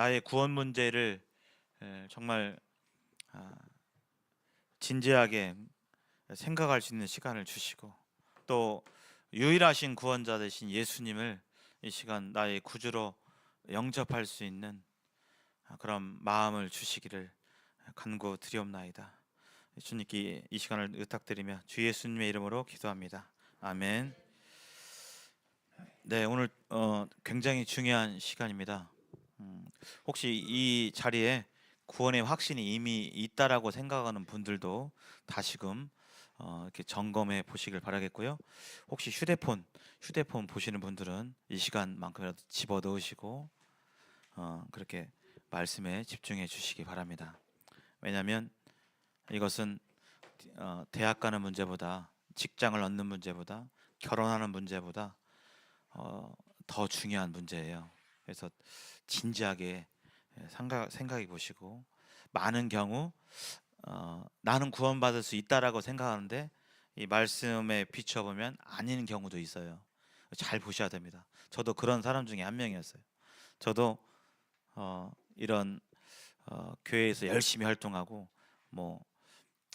나의 구원 문제를 정말 진지하게 생각할 수 있는 시간을 주시고, 또 유일하신 구원자 되신 예수님을 이 시간 나의 구주로 영접할 수 있는 그런 마음을 주시기를 간구드리옵나이다. 주님께 이 시간을 의탁드리며 주 예수님의 이름으로 기도합니다. 아멘. 네, 오늘 굉장히 중요한 시간입니다. 혹시 이 자리에 구원의 확신이 이미 있다라고 생각하는 분들도 다시금 이렇게 점검해 보시길 바라겠고요. 혹시 휴대폰 보시는 분들은 이 시간만큼이라도 집어 넣으시고 그렇게 말씀에 집중해 주시기 바랍니다. 왜냐하면 이것은 대학 가는 문제보다, 직장을 얻는 문제보다, 결혼하는 문제보다 더 중요한 문제예요. 그래서 진지하게 생각해 보시고, 많은 경우 나는 구원받을 수 있다라고 생각하는데 이 말씀에 비춰보면 아닌 경우도 있어요. 잘 보셔야 됩니다. 저도 그런 사람 중에 한 명이었어요. 저도 이런 교회에서 열심히 활동하고, 뭐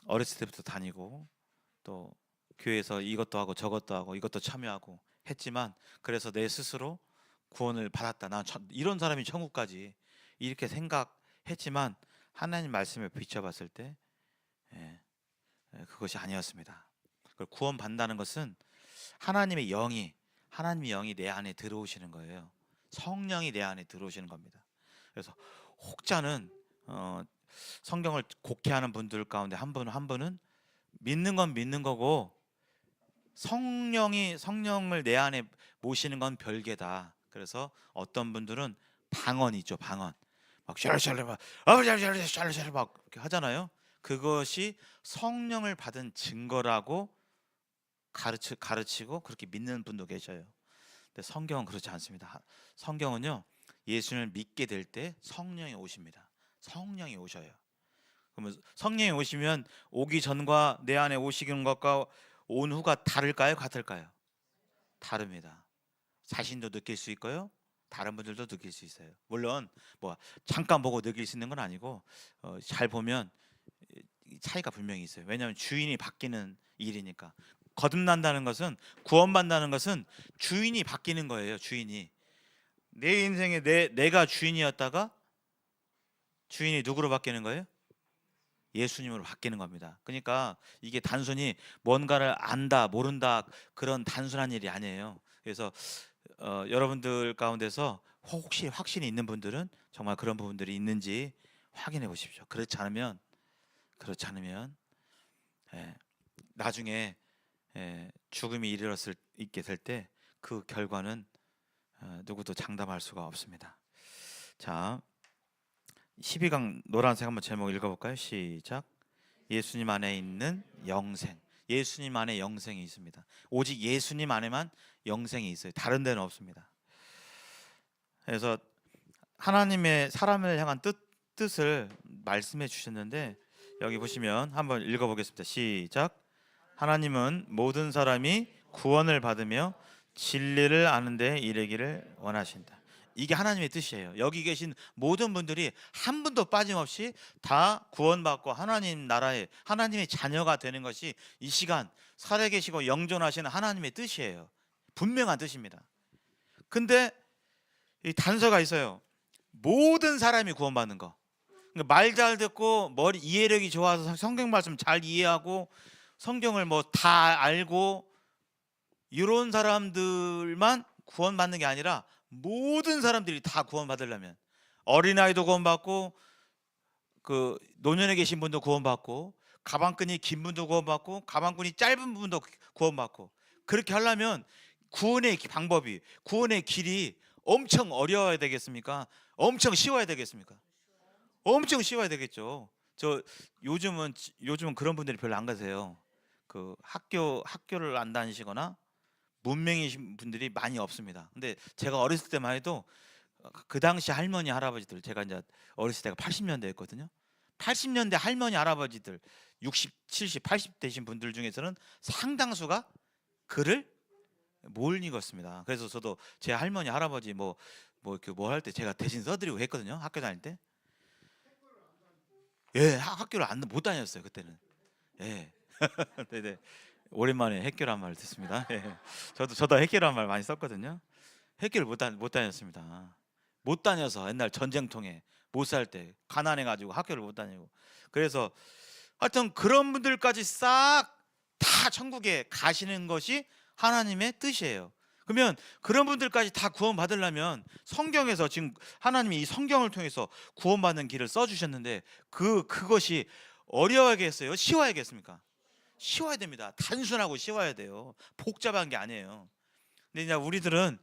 어렸을 때부터 다니고, 또 교회에서 이것도 하고 저것도 하고 이것도 참여하고 했지만, 그래서 내 스스로 구원을 받았다, 난 이런 사람이 천국까지, 이렇게 생각했지만 하나님 말씀에 비춰봤을 때 그것이 아니었습니다. 구원 받는다는 것은 하나님의 영이 내 안에 들어오시는 거예요. 성령이 내 안에 들어오시는 겁니다. 그래서 혹자는 성경을 곡해하는 분들 가운데 한 분은 믿는 건 믿는 거고 성령을 내 안에 모시는 건 별개다. 그래서 어떤 분들은 방언이죠, 방언. 막 샬샬 막 샬샬 막 이렇게 하잖아요. 그것이 성령을 받은 증거라고 가르치고 그렇게 믿는 분도 계셔요. 근데 성경은 그렇지 않습니다. 성경은요, 예수님을 믿게 될 때 성령이 오십니다. 성령이 오셔요. 그러면 성령이 오시면 오기 전과 내 안에 오시는 것과 온 후가 다를까요? 같을까요? 다릅니다. 자신도 느낄 수 있고요, 다른 분들도 느낄 수 있어요. 물론 뭐 잠깐 보고 느낄 수 있는 건 아니고 잘 보면 차이가 분명히 있어요. 왜냐하면 주인이 바뀌는 일이니까. 거듭난다는 것은, 구원받는다는 것은 주인이 바뀌는 거예요. 주인이 내 인생에 내가 주인이었다가 주인이 누구로 바뀌는 거예요? 예수님으로 바뀌는 겁니다. 그러니까 이게 단순히 뭔가를 안다 모른다 그런 단순한 일이 아니에요. 그래서 여러분들 가운데서 혹시 확신이 있는 분들은 정말 그런 부분들이 있는지 확인해 보십시오. 그렇지 않으면 나중에 죽음이 있게 될 때 그 결과는 누구도 장담할 수가 없습니다. 자, 12강 노란색 한번 제목 읽어볼까요? 시작. 예수님 안에 있는 영생. 예수님 안에 영생이 있습니다. 오직 예수님 안에만 영생이 있어요. 다른 데는 없습니다. 그래서 하나님의 사람을 향한 뜻을 말씀해 주셨는데, 여기 보시면 한번 읽어보겠습니다. 시작. 하나님은 모든 사람이 구원을 받으며 진리를 아는 데 이르기를 원하신다. 이게 하나님의 뜻이에요. 여기 계신 모든 분들이 한 분도 빠짐없이 다 구원받고 하나님 나라의, 하나님의 자녀가 되는 것이 이 시간 살아계시고 영존하시는 하나님의 뜻이에요. 분명한 뜻입니다. 근데 이 단서가 있어요. 모든 사람이 구원받는 거. 말 잘 듣고 머리 이해력이 좋아서 성경 말씀 잘 이해하고 성경을 뭐 다 알고 이런 사람들만 구원받는 게 아니라 모든 사람들이 다 구원받으려면, 어린아이도 구원받고 그 노년에 계신 분도 구원받고 가방끈이 긴 분도 구원받고 가방끈이 짧은 분도 구원받고, 그렇게 하려면 구원의 방법이, 구원의 길이 엄청 어려워야 되겠습니까? 엄청 쉬워야 되겠습니까? 엄청 쉬워야 되겠죠. 저 요즘은 그런 분들이 별로 안 가세요. 그 학교를 안 다니시거나 문맹이신 분들이 많이 없습니다. 근데 제가 어렸을 때만 해도 그 당시 할머니 할아버지들, 제가 이제 어렸을 때가 80년대였거든요. 80년대 할머니 할아버지들 60, 70, 80 되신 분들 중에서는 상당수가 글을 못 읽었습니다. 그래서 저도 제 할머니 할아버지 뭐 뭐 할 때 제가 대신 써드리고 했거든요. 학교 다닐 때. 예, 학교를 못 다녔어요 그때는. 예. 네네. 오랜만에 핵교란 말을 듣습니다. 예. 저도 핵교란 말 많이 썼거든요. 핵교를 못 다녔습니다. 못 다녀서 옛날 전쟁통에 못 살 때 가난해 가지고 학교를 못 다니고. 그래서 하여튼 그런 분들까지 싹 다 천국에 가시는 것이 하나님의 뜻이에요. 그러면 그런 분들까지 다 구원 받으려면 성경에서 지금 하나님이 이 성경을 통해서 구원받는 길을 써 주셨는데 그것이 어려워야겠어요? 쉬워야겠습니까? 쉬워야 됩니다. 단순하고 쉬워야 돼요. 복잡한 게 아니에요. 근데 이제 우리들은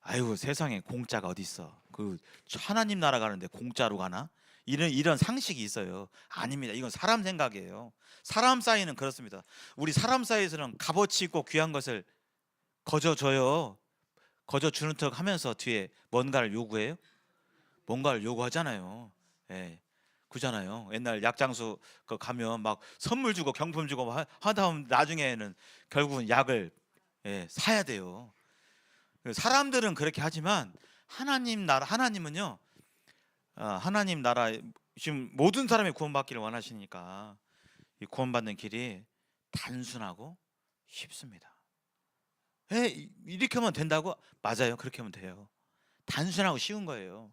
아이고 세상에 공짜가 어디 있어? 그 하나님 나라 가는데 공짜로 가나? 이런 상식이 있어요. 아닙니다. 이건 사람 생각이에요. 사람 사이는 그렇습니다. 우리 사람 사이에서는 값어치 있고 귀한 것을 거저 줘요. 거저 주는 척 하면서 뒤에 뭔가를 요구해요? 뭔가를 요구하잖아요. 예. 그잖아요. 옛날 약장수 가면 막 선물 주고 경품 주고 하다 보면 나중에는 결국은 약을 사야 돼요. 사람들은 그렇게 하지만 하나님은요. 하나님 나라 지금 모든 사람이 구원받기를 원하시니까 이 구원받는 길이 단순하고 쉽습니다. 이렇게 하면 된다고? 맞아요. 그렇게 하면 돼요. 단순하고 쉬운 거예요.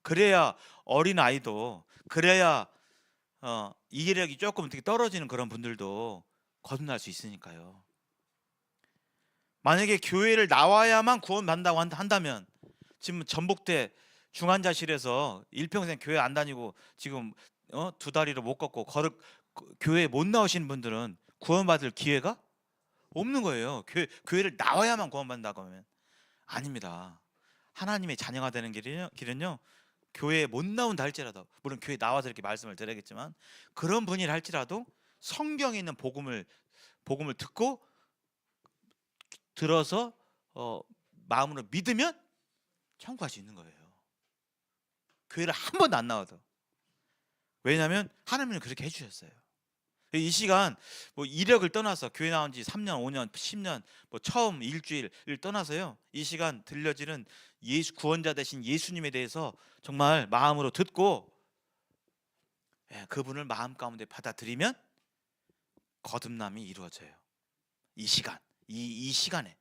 그래야 어린 아이도 그래야 이해력이 조금 어떻게 떨어지는 그런 분들도 거듭날 수 있으니까요. 만약에 교회를 나와야만 구원받는다고 한다면 지금 전북대 중환자실에서 일평생 교회 안 다니고 지금 두 다리로 못 걷고 교회에 못 나오시는 분들은 구원받을 기회가 없는 거예요. 교회를 나와야만 구원받는다고 하면 아닙니다. 하나님의 자녀가 되는 길은요 교회에 못 나온다 할지라도, 물론 교회 나와서 이렇게 말씀을 드려야겠지만 그런 분이라 할지라도 성경에 있는 복음을 듣고 들어서 마음으로 믿으면 천국 갈 수 있는 거예요. 교회를 한 번도 안 나와도. 왜냐하면 하나님은 그렇게 해주셨어요. 이 시간 뭐 이력을 떠나서 교회 나온 지 3년, 5년, 10년 뭐 처음 일주일을 떠나서요. 이 시간 들려지는 구원자 되신 예수님에 대해서 정말 마음으로 듣고 그분을 마음 가운데 받아들이면 거듭남이 이루어져요. 이 시간, 이 시간에.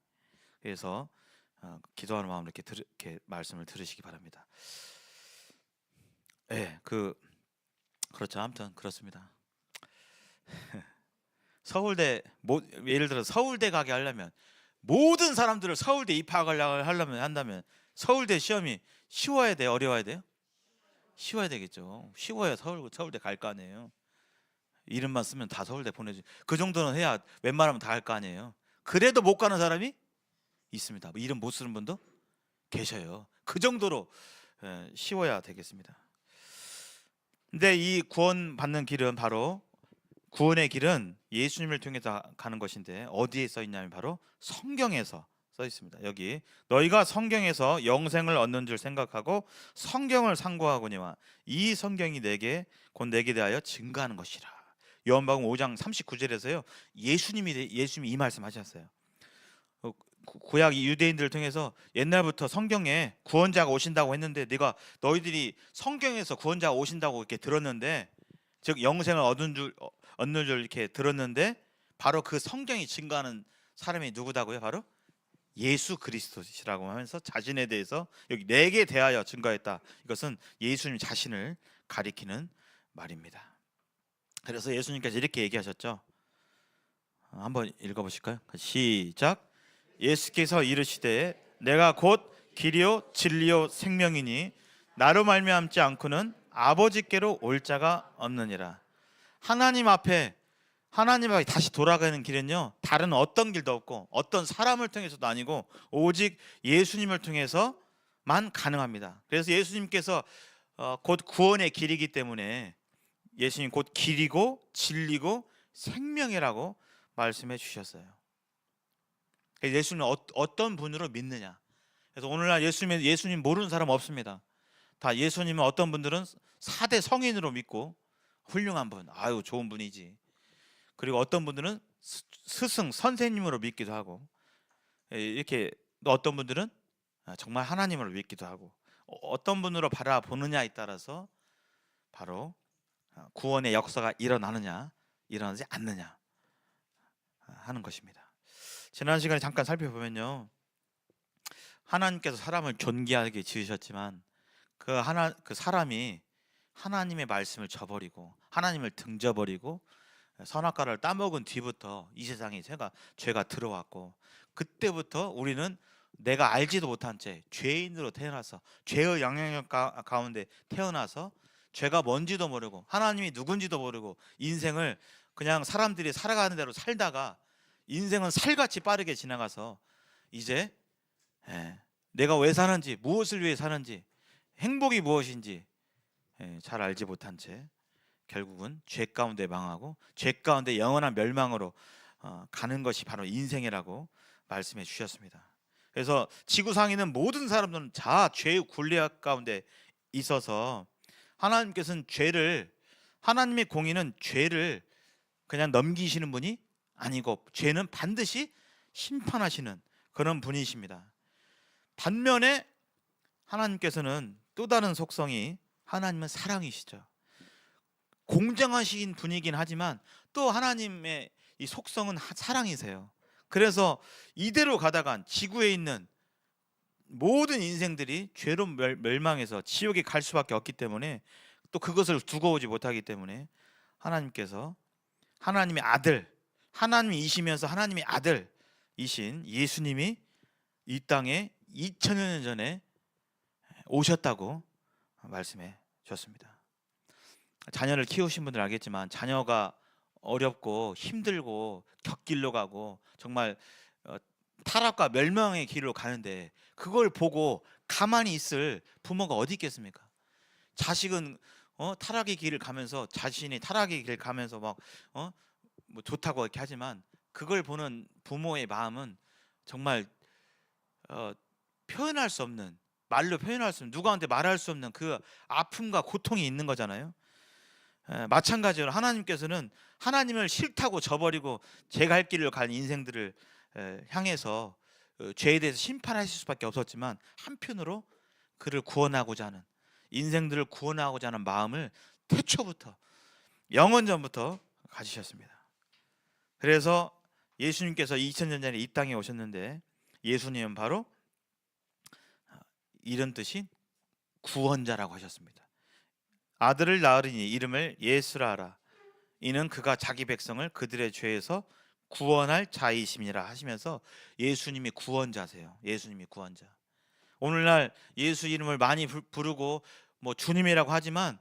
그래서 기도하는 마음으로 이렇게 말씀을 들으시기 바랍니다. 그렇죠. 아무튼 그렇습니다. 서울대 예를 들어 서울대 가게 하려면 모든 사람들을 서울대 입학하려면 한다면 서울대 시험이 쉬워야 돼요? 어려워야 돼요? 쉬워야 되겠죠. 쉬워야 서울대 갈 거 아니에요. 이름만 쓰면 다 서울대 보내주. 그 정도는 해야 웬만하면 다 갈 거 아니에요. 그래도 못 가는 사람이 있습니다. 이름 못 쓰는 분도 계셔요. 그 정도로 쉬워야 되겠습니다. 근데 이 구원 받는 길은 바로 구원의 길은 예수님을 통해서 가는 것인데 어디에 써 있냐면 바로 성경에서 써 있습니다. 여기 너희가 성경에서 영생을 얻는 줄 생각하고 성경을 상고하거니와 이 성경이 곧 내게 대하여 증거하는 것이라. 요한복음 5장 39절에서요. 예수님이 이 말씀하셨어요. 구약 유대인들을 통해서 옛날부터 성경에 구원자가 오신다고 했는데 너희들이 성경에서 구원자가 오신다고 이렇게 들었는데, 즉 영생을 얻는 줄 이렇게 들었는데 바로 그 성경이 증거하는 사람이 누구다고요? 바로 예수 그리스도시라고 하면서 자신에 대해서 여기 내게 대하여 증거했다. 이것은 예수님 자신을 가리키는 말입니다. 그래서 예수님께서 이렇게 얘기하셨죠. 한번 읽어보실까요? 시작. 예수께서 이르시되 내가 곧 길이요 진리요 생명이니 나로 말미암지 않고는 아버지께로 올 자가 없느니라. 하나님 앞에 다시 돌아가는 길은요 다른 어떤 길도 없고 어떤 사람을 통해서도 아니고 오직 예수님을 통해서만 가능합니다. 그래서 예수님께서 곧 구원의 길이기 때문에 예수님 곧 길이고 진리고 생명이라고 말씀해 주셨어요. 예수님은 어떤 분으로 믿느냐. 그래서 오늘날 예수님 모르는 사람 없습니다. 다 예수님은 어떤 분들은 4대 성인으로 믿고 훌륭한 분, 좋은 분이지. 그리고 어떤 분들은 스승, 선생님으로 믿기도 하고, 이렇게 어떤 분들은 정말 하나님으로 믿기도 하고, 어떤 분으로 바라보느냐에 따라서 바로 구원의 역사가 일어나느냐 일어나지 않느냐 하는 것입니다. 지난 시간에 잠깐 살펴보면요, 하나님께서 사람을 존귀하게 지으셨지만 그 사람이 하나님의 말씀을 저버리고 하나님을 등져버리고 선악과를 따먹은 뒤부터 이 세상에 죄가 들어왔고, 그때부터 우리는 내가 알지도 못한 채 죄인으로 태어나서 죄의 영향력 가운데 태어나서 죄가 뭔지도 모르고 하나님이 누군지도 모르고 인생을 그냥 사람들이 살아가는 대로 살다가 인생은 살같이 빠르게 지나가서 이제 내가 왜 사는지, 무엇을 위해 사는지, 행복이 무엇인지 잘 알지 못한 채 결국은 죄 가운데 망하고 죄 가운데 영원한 멸망으로 가는 것이 바로 인생이라고 말씀해 주셨습니다. 그래서 지구상에 있는 모든 사람들은 다 죄의 굴레 가운데 있어서 하나님께서는 하나님의 공의는 죄를 그냥 넘기시는 분이 아니고 죄는 반드시 심판하시는 그런 분이십니다. 반면에 하나님께서는 또 다른 속성이, 하나님은 사랑이시죠. 공정하신 분이긴 하지만 또 하나님의 이 속성은 사랑이세요. 그래서 이대로 가다간 지구에 있는 모든 인생들이 죄로 멸망해서 지옥에 갈 수밖에 없기 때문에, 또 그것을 두고 오지 못하기 때문에 하나님께서 하나님의 아들, 하나님이시면서 하나님의 아들이신 예수님이 이 땅에 2000여 년 전에 오셨다고 말씀해 주셨습니다. 자녀를 키우신 분들 알겠지만 자녀가 어렵고 힘들고 격길로 가고 정말 타락과 멸망의 길로 가는데 그걸 보고 가만히 있을 부모가 어디 있겠습니까? 자식은 타락의 길을 가면서, 자신이 타락의 길을 가면서 막 뭐 좋다고 이렇게 하지만 그걸 보는 부모의 마음은 정말 표현할 수 없는, 말로 표현할 수 없는, 누구한테 말할 수 없는 그 아픔과 고통이 있는 거잖아요. 마찬가지로 하나님께서는 하나님을 싫다고 저버리고 제 갈 길을 간 인생들을 향해서 죄에 대해서 심판하실 수밖에 없었지만, 한편으로 그를 구원하고자 하는, 인생들을 구원하고자 하는 마음을 태초부터, 영원전부터 가지셨습니다. 그래서 예수님께서 2000년 전에 이 땅에 오셨는데, 예수님은 바로 이런 뜻인 구원자라고 하셨습니다. 아들을 낳으리니 이름을 예수라 하라. 이는 그가 자기 백성을 그들의 죄에서 구원할 자이심이라 하시면서 예수님이 구원자세요. 예수님이 구원자. 오늘날 예수 이름을 많이 부르고 뭐 주님이라고 하지만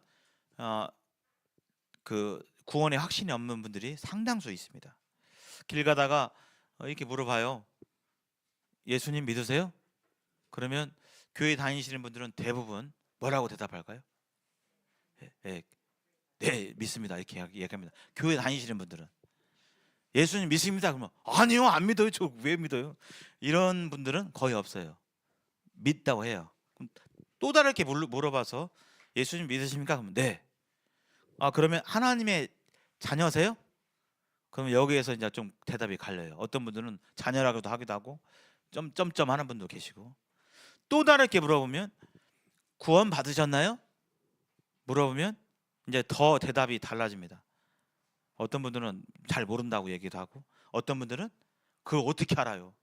그 구원의 확신이 없는 분들이 상당수 있습니다. 길 가다가 이렇게 물어봐요. 예수님 믿으세요? 그러면 교회 다니시는 분들은 대부분 뭐라고 대답할까요? 네, 믿습니다. 이렇게 얘기합니다. 교회 다니시는 분들은 예수님 믿습니다. 그러면 아니요, 안 믿어요. 저 왜 믿어요? 이런 분들은 거의 없어요. 믿다고 해요. 그럼 또 다르게 물어봐서 예수님 믿으십니까? 그러면 네. 그러면 하나님의 자녀세요? 그러면 여기에서 이제 좀 대답이 갈려요. 어떤 분들은 자녀라고도 하기도 하고 점점점 하는 분도 계시고, 또 다르게 물어보면 구원 받으셨나요? 물어보면 이제 더 대답이 달라집니다. 어떤 분들은 잘 모른다고 얘기도 하고, 어떤 분들은 그걸 어떻게 알아요?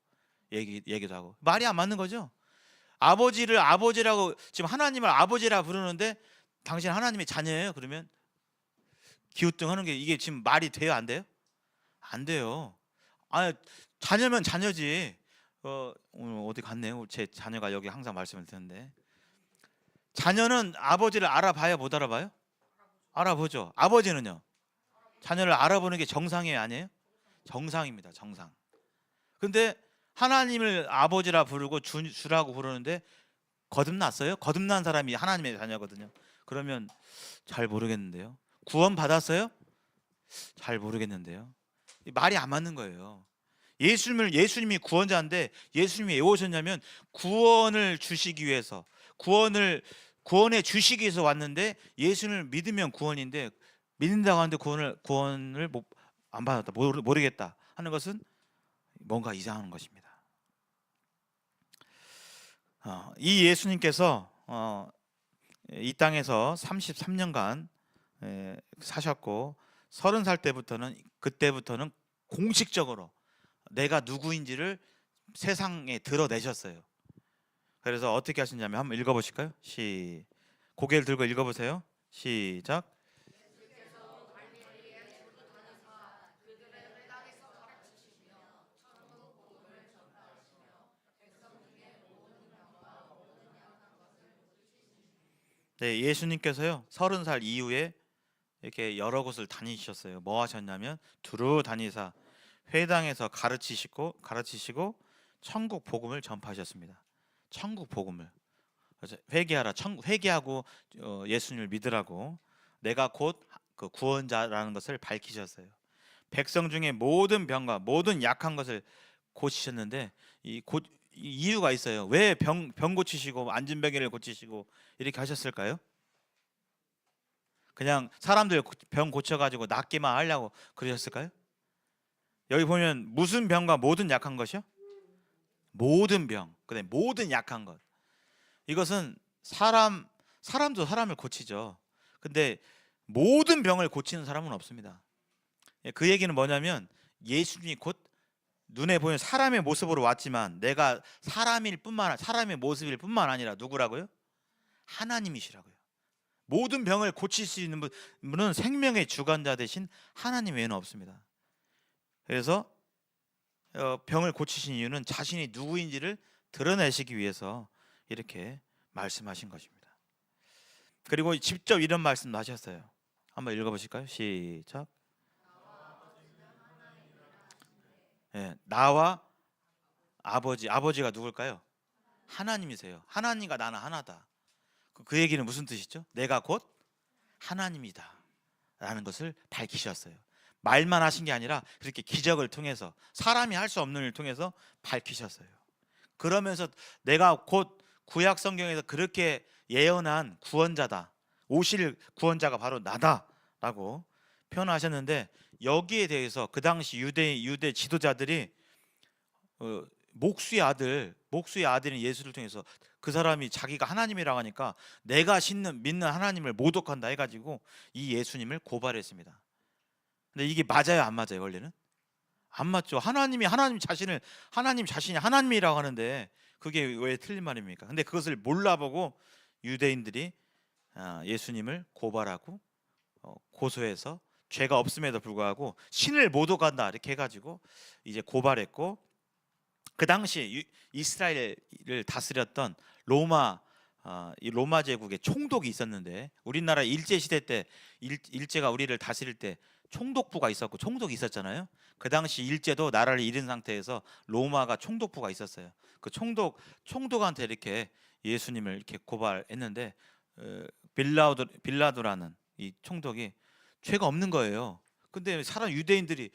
얘기도 하고. 말이 안 맞는 거죠. 아버지를 아버지라고, 지금 하나님을 아버지라 부르는데 당신 하나님의 자녀예요? 그러면 기우뚱하는 게, 이게 지금 말이 돼요, 안 돼요? 안 돼요. 자녀면 자녀지. 오늘 어디 갔네요. 제 자녀가 여기 항상 말씀을 듣는데, 자녀는 아버지를 알아봐요, 못 알아봐요? 알아보죠. 아버지는요? 자녀를 알아보는 게 정상이에요, 아니에요? 정상입니다, 정상. 근데 하나님을 아버지라 부르고 주라고 부르는데 거듭났어요? 거듭난 사람이 하나님의 자녀거든요. 그러면 잘 모르겠는데요. 구원 받았어요? 잘 모르겠는데요. 말이 안 맞는 거예요. 예수님이 구원자인데, 예수님이 왜 오셨냐면 구원을 주시기 위해서, 구원해 주시기 위해서 왔는데, 예수님을 믿으면 구원인데 믿는다고 하는데 구원을 안 받았다, 모르겠다 하는 것은 뭔가 이상한 것입니다. 이 예수님께서 이 땅에서 33년간 사셨고 30살 그때부터는 공식적으로 내가 누구인지를 세상에 드러내셨어요. 그래서 어떻게 하시냐면 한번 읽어보실까요? 고개를 들고 읽어보세요. 시작. 네, 예수님께서요 30살 이후에 이렇게 여러 곳을 다니셨어요. 뭐 하셨냐면 두루 다니사 회당에서 가르치시고 천국 복음을 전파하셨습니다. 천국 복음을. 그래서 회개하고 예수님을 믿으라고 내가 곧 그 구원자라는 것을 밝히셨어요. 백성 중에 모든 병과 모든 약한 것을 고치셨는데 이 이유가 있어요. 왜 병 고치시고 안진병이를 고치시고 이렇게 하셨을까요? 그냥 사람들 병 고쳐가지고 낫기만 하려고 그러셨을까요? 여기 보면 무슨 병과 모든 약한 것이요? 모든 병, 그다음에 모든 약한 것. 이것은 사람도 사람을 고치죠. 근데 모든 병을 고치는 사람은 없습니다. 그 얘기는 뭐냐면 예수님이 곧 눈에 보이는 사람의 모습으로 왔지만 내가 사람의 모습일 뿐만 아니라 누구라고요? 하나님이시라고요. 모든 병을 고칠 수 있는 분은 생명의 주관자 되신 하나님 외에는 없습니다. 그래서 병을 고치신 이유는 자신이 누구인지를 드러내시기 위해서 이렇게 말씀하신 것입니다. 그리고 직접 이런 말씀도 하셨어요. 한번 읽어보실까요? 시작. 나와 아버지가 누굴까요? 하나님이세요. 하나님과 나는 하나다. 그 얘기는 무슨 뜻이죠? 내가 곧 하나님이다 라는 것을 밝히셨어요. 말만 하신 게 아니라 그렇게 기적을 통해서 사람이 할 수 없는 일을 통해서 밝히셨어요. 그러면서 내가 곧 구약 성경에서 그렇게 예언한 구원자다, 오실 구원자가 바로 나다라고 표현하셨는데 여기에 대해서 그 당시 유대 지도자들이 목수의 아들인 예수를 통해서 그 사람이 자기가 하나님이라고 하니까 내가 믿는 하나님을 모독한다 해가지고 이 예수님을 고발했습니다. 근데 이게 맞아요, 안 맞아요? 원래는 안 맞죠. 하나님 자신이 하나님이라고 하는데 그게 왜 틀린 말입니까? 근데 그것을 몰라보고 유대인들이 예수님을 고발하고 고소해서 죄가 없음에도 불구하고 신을 모독한다 이렇게 해가지고 이제 고발했고, 그 당시 이스라엘을 다스렸던 이 로마 제국에 총독이 있었는데, 우리나라 일제 시대 때 일제가 우리를 다스릴 때 총독부가 있었고 총독이 있었잖아요. 그 당시 일제도 나라를 잃은 상태에서 로마가 총독부가 있었어요. 그 총독한테 이렇게 예수님을 이렇게 고발했는데 빌라도라는 이 총독이 죄가 없는 거예요. 근데 유대인들이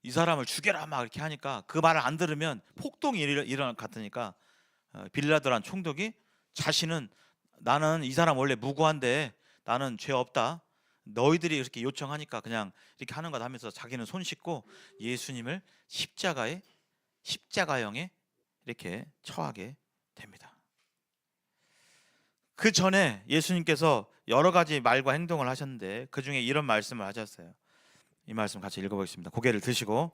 이 사람을 죽여라 막 이렇게 하니까 그 말을 안 들으면 폭동이 일어날 것 같으니까 빌라도라는 총독이 나는 이 사람 원래 무고한데 나는 죄 없다, 너희들이 이렇게 요청하니까 그냥 이렇게 하는 것 하면서 자기는 손 씻고 예수님을 십자가형에 이렇게 처하게 됩니다. 그 전에 예수님께서 여러 가지 말과 행동을 하셨는데 그 중에 이런 말씀을 하셨어요. 이 말씀 같이 읽어보겠습니다. 고개를 드시고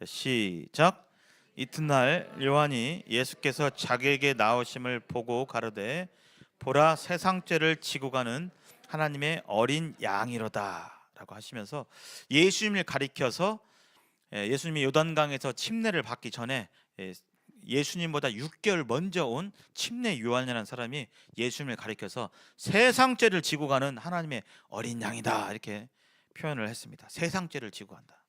시작. 이튿날 요한이 예수께서 자기에게 나오심을 보고 가로되 보라, 세상 죄를 지고 가는 하나님의 어린 양이로다 라고 하시면서 예수님을 가리켜서 예수님이 요단강에서 침례를 받기 전에 예수님보다 6개월 먼저 온 침례 요한이라는 사람이 예수님을 가리켜서 세상 죄를 지고 가는 하나님의 어린 양이다 이렇게 표현을 했습니다. 세상 죄를 지고 간다.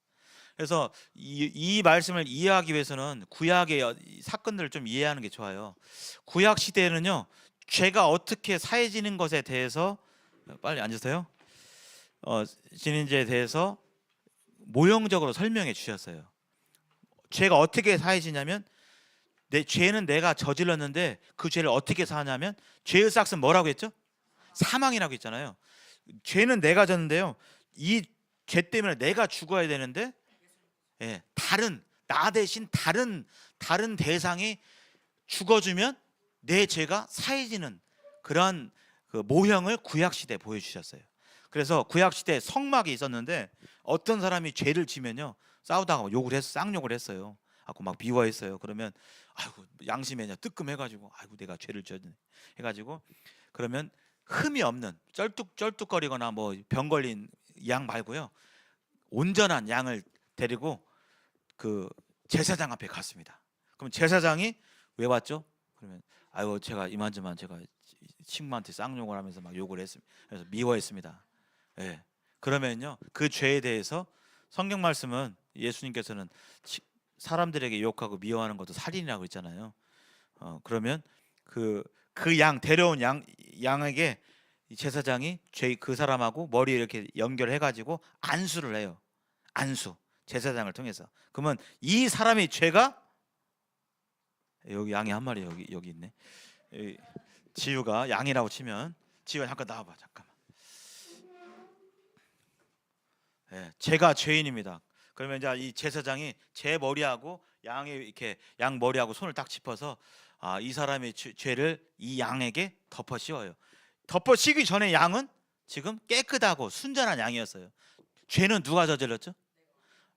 그래서 이 말씀을 이해하기 위해서는 구약의 사건들을 좀 이해하는 게 좋아요. 구약 시대에는요, 죄가 어떻게 사해지는 것에 대해서, 빨리 앉으세요. 지는지에 대해서 모형적으로 설명해 주셨어요. 죄가 어떻게 사해지냐면, 죄는 내가 저질렀는데 그 죄를 어떻게 사하냐면, 죄의 삭은 뭐라고 했죠? 사망이라고 했잖아요. 죄는 내가 졌는데요, 이 죄 때문에 내가 죽어야 되는데 나 대신 다른 대상이 죽어주면 내 죄가 사해지는 그런 그 모형을 구약 시대에 보여주셨어요. 그래서 구약 시대에 성막이 있었는데 어떤 사람이 죄를 지면요 싸우다가 욕을 했어, 쌍욕을 했어요. 하고 막 미워했어요. 그러면 아이고 양심에 뜨끔해가지고 아이고 내가 죄를 지었네 해가지고 그러면 흠이 없는 쩔뚝쩔뚝거리거나 뭐 병 걸린 양 말고요 온전한 양을 데리고 그 제사장 앞에 갔습니다. 그럼 제사장이 왜 왔죠? 그러면 아이고 제가 이만저만 제가 친구한테 쌍욕을 하면서 막 욕을 했습니다. 그래서 미워했습니다. 예. 그러면요 그 죄에 대해서 성경 말씀은 예수님께서는 사람들에게 욕하고 미워하는 것도 살인이라고 했잖아요. 그러면 그 양 데려온 양에게 제사장이 그 사람하고 머리에 이렇게 연결해 가지고 안수를 해요. 안수 제사장을 통해서. 그러면 이 사람의 죄가 여기 양이 한 마리 여기 있네. 지우가 양이라고 치면 지우야 잠깐 나와봐 잠깐만. 예, 제가 죄인입니다. 그러면 이제 이 제사장이 제 머리하고 양의 이렇게 양 머리하고 손을 딱 짚어서 이 사람의 죄를 이 양에게 덮어 씌워요. 덮어 씌기 전에 양은 지금 깨끗하고 순전한 양이었어요. 죄는 누가 저질렀죠?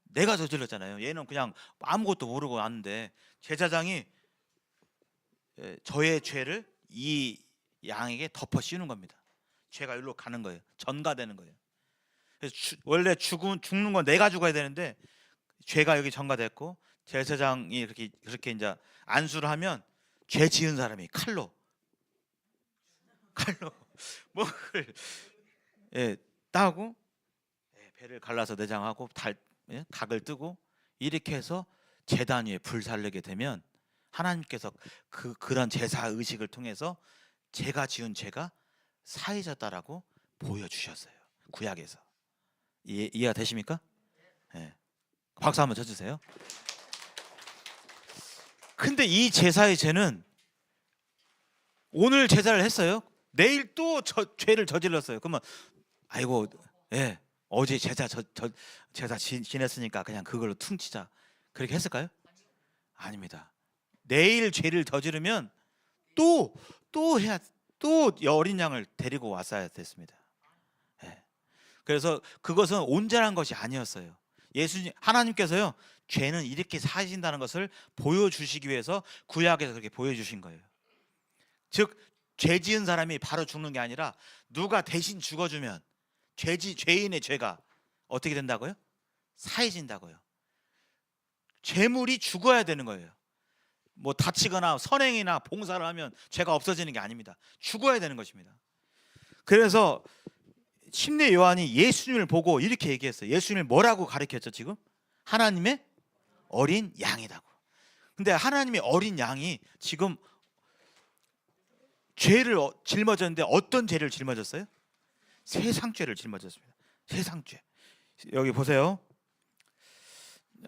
내가 저질렀잖아요. 얘는 그냥 아무것도 모르고 왔는데 제사장이 저의 죄를 이 양에게 덮어 씌우는 겁니다. 죄가 일로 가는 거예요. 전가되는 거예요. 그래서 원래 죽는 건 내가 죽어야 되는데 죄가 여기 전가됐고 제사장이 그렇게 이제 안수를 하면 죄 지은 사람이 칼로 목을 따고 배를 갈라서 내장하고 닭을 뜨고 이렇게 해서 제단 위에 불 살리게 되면 하나님께서 그런 제사 의식을 통해서 제가 지은 죄가 사해졌다라고 보여주셨어요. 구약에서. 이해가 되십니까? 네. 박수 한번 쳐주세요. 근데 이 제사의 죄는 오늘 제사를 했어요. 내일 또 죄를 저질렀어요. 그러면 아이고 어제 제사 지냈으니까 그냥 그걸로 퉁치자 그렇게 했을까요? 아닙니다. 내일 죄를 저지르면 또 어린 양을 데리고 왔어야 됐습니다. 그래서 그것은 온전한 것이 아니었어요. 하나님께서요 죄는 이렇게 사신다는 것을 보여주시기 위해서 구약에서 그렇게 보여주신 거예요. 즉 죄 지은 사람이 바로 죽는 게 아니라 누가 대신 죽어주면 죄인의 죄가 어떻게 된다고요? 사해진다고요. 죄물이 죽어야 되는 거예요. 뭐 다치거나 선행이나 봉사를 하면 죄가 없어지는 게 아닙니다. 죽어야 되는 것입니다. 그래서 침례 요한이 예수님을 보고 이렇게 얘기했어요. 예수님을 뭐라고 가르쳤죠 지금? 하나님의 어린 양이라고. 근데 하나님의 어린 양이 지금 죄를 짊어졌는데 어떤 죄를 짊어졌어요? 세상 죄를 짊어졌습니다. 세상 죄. 여기 보세요.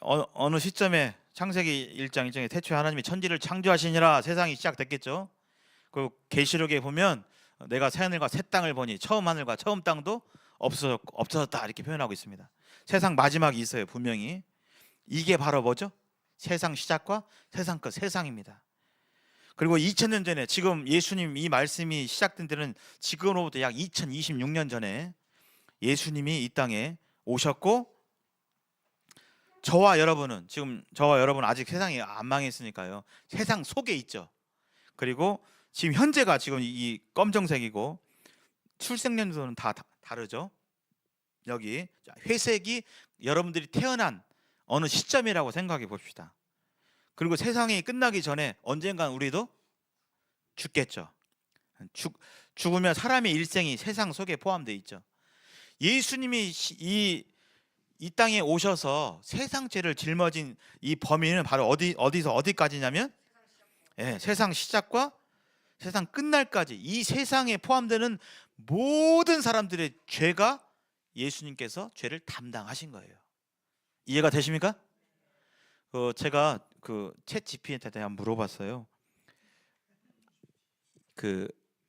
어느 시점에 창세기 1장 1장에 태초에 하나님이 천지를 창조하시니라 세상이 시작됐겠죠. 그 계시록에 보면 내가 새 하늘과 새 땅을 보니 처음 하늘과 처음 땅도 없어졌다 이렇게 표현하고 있습니다. 세상 마지막이 있어요 분명히. 이게 바로 뭐죠? 세상 시작과 세상 끝 세상입니다. 그리고 2000년 전에 지금 예수님 이 말씀이 시작된 데는 지금으로부터 약 2026년 전에 예수님이 이 땅에 오셨고 저와 여러분 아직 세상이 안 망했으니까요. 세상 속에 있죠. 그리고 지금 현재가 지금 이 검정색이고 출생연도는 다 다르죠. 여기 회색이 여러분들이 태어난 어느 시점이라고 생각해 봅시다. 그리고 세상이 끝나기 전에 언젠간 우리도 죽겠죠. 죽으면 사람의 일생이 세상 속에 포함되어 있죠. 예수님이 이 땅에 오셔서 세상 죄를 짊어진 이 범위는 바로 어디서 어디까지냐면 세상 시작과 세상 끝날까지 이 세상에 포함되는 모든 사람들의 죄가 예수님께서 죄를 담당하신 거예요. 이해가 되십니까? 제가 챗 GPT한테 한번 물어봤어요.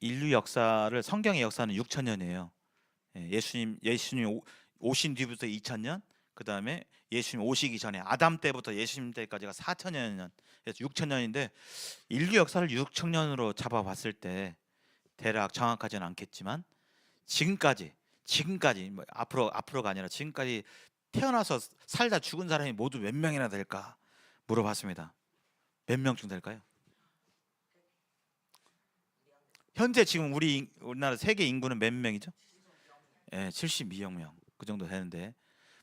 인류 역사를 성경의 역사는 6,000년이에요. 예수님 오신 뒤부터 2,000년, 그 다음에 예수님 오시기 전에 아담 때부터 예수님 때까지가 4,000년, 그래서 6,000년인데 인류 역사를 6,000년으로 잡아봤을 때 대략 정확하지는 않겠지만 지금까지 뭐 앞으로가 아니라 지금까지 태어나서 살다 죽은 사람이 모두 몇 명이나 될까 물어봤습니다. 몇 명쯤 될까요? 현재 지금 우리나라 세계 인구는 몇 명이죠? 예, 72억 명. 그 정도 되는데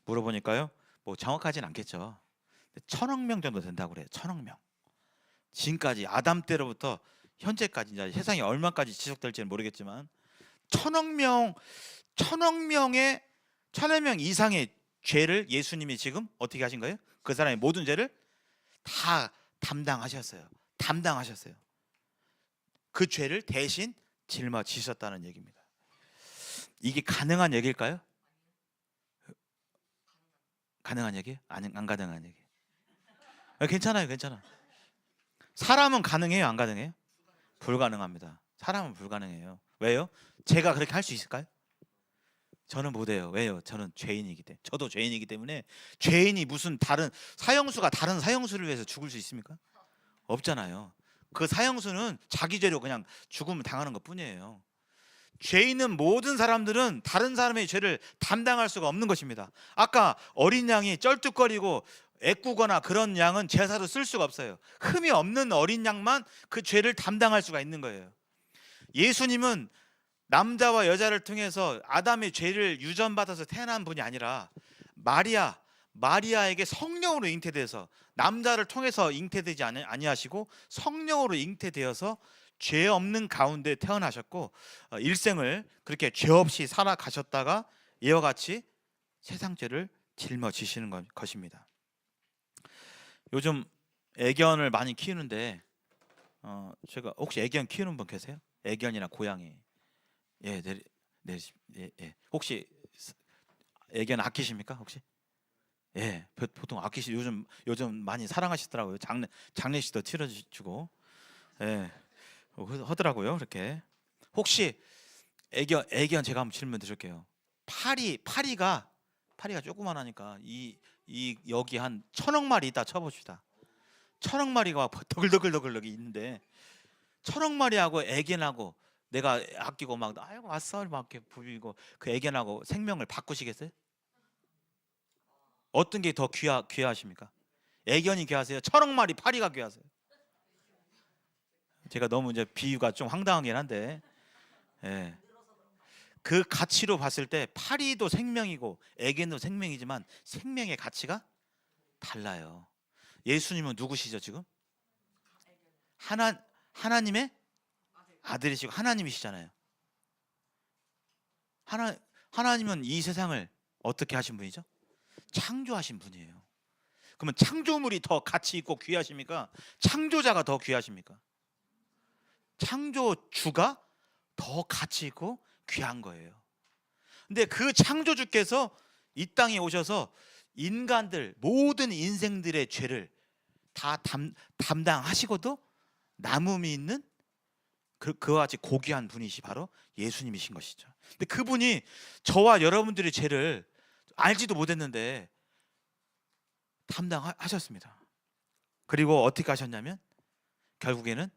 물어보니까요. 뭐 정확하진 않겠죠. 1,000억 명 정도 된다고 그래요. 1,000억 명. 지금까지 아담 때로부터 현재까지 이제 세상이 얼마까지 지속될지는 모르겠지만 1,000억 명, 1,000억 명 이상의 죄를 예수님이 지금 어떻게 하신 거예요? 그 사람의 모든 죄를 다 담당하셨어요. 그 죄를 대신 짊어지셨다는 얘기입니다. 이게 가능한 얘기일까요? 가능한 얘기? 안 가능한 얘기? 괜찮아요. 사람은 가능해요, 안 가능해요? 불가능합니다. 사람은 불가능해요. 왜요? 제가 그렇게 할 수 있을까요? 저는 못해요. 왜요? 저는 죄인이기 때문에. 저도 죄인이기 때문에. 죄인이 무슨 다른 사형수를 위해서 죽을 수 있습니까? 없잖아요. 그 사형수는 자기 죄로 그냥 죽음을 당하는 것뿐이에요. 죄인은 모든 사람들은 다른 사람의 죄를 담당할 수가 없는 것입니다. 아까 어린 양이 쩔뚝거리고 애꾸거나 그런 양은 제사로 쓸 수가 없어요. 흠이 없는 어린 양만 그 죄를 담당할 수가 있는 거예요. 예수님은 남자와 여자를 통해서 아담의 죄를 유전받아서 태어난 분이 아니라 마리아에게 성령으로 잉태돼서, 남자를 통해서 잉태되지 아니하시고 성령으로 잉태되어서 죄 없는 가운데 태어나셨고 일생을 그렇게 죄 없이 살아가셨다가 이와 같이 세상 죄를 짊어지시는 것입니다. 요즘 애견을 많이 키우는데 제가 혹시 애견 키우는 분 계세요? 애견이나 고양이. 예, 혹시 애견 아끼십니까? 혹시? 예, 보통 요즘 많이 사랑하시더라고요. 장례식도 치러주고, 예, 하더라고요. 그렇게. 혹시 애견 제가 한번 질문 드릴게요. 파리가 조그만하니까 여기 한 1,000억 마리 있다 쳐봅시다. 1,000억 마리가 막 더글더글 있는데 1,000억 마리하고 애견하고 내가 아끼고 막 아이고 왔어 막 이렇게 부비고 그 애견하고 생명을 바꾸시겠어요? 어떤 게 더 귀하십니까? 애견이 귀하세요? 1,000억 마리 파리가 귀하세요? 제가 너무 이제 비유가 좀 황당하긴 한데, 예. 그 가치로 봤을 때 파리도 생명이고 애견도 생명이지만 생명의 가치가 달라요. 예수님은 누구시죠 지금? 하나님의 아들이시고 하나님이시잖아요. 하나님은 이 세상을 어떻게 하신 분이죠? 창조하신 분이에요. 그러면 창조물이 더 가치 있고 귀하십니까? 창조자가 더 귀하십니까? 창조주가 더 가치 있고 귀한 거예요. 근데 그 창조주께서 이 땅에 오셔서 인간들 모든 인생들의 죄를 다 담당하시고도 남음이 있는 그와 같이 고귀한 분이시 바로 예수님이신 것이죠. 근데 그분이 저와 여러분들의 죄를 알지도 못했는데 담당하셨습니다. 그리고 어떻게 하셨냐면 결국에는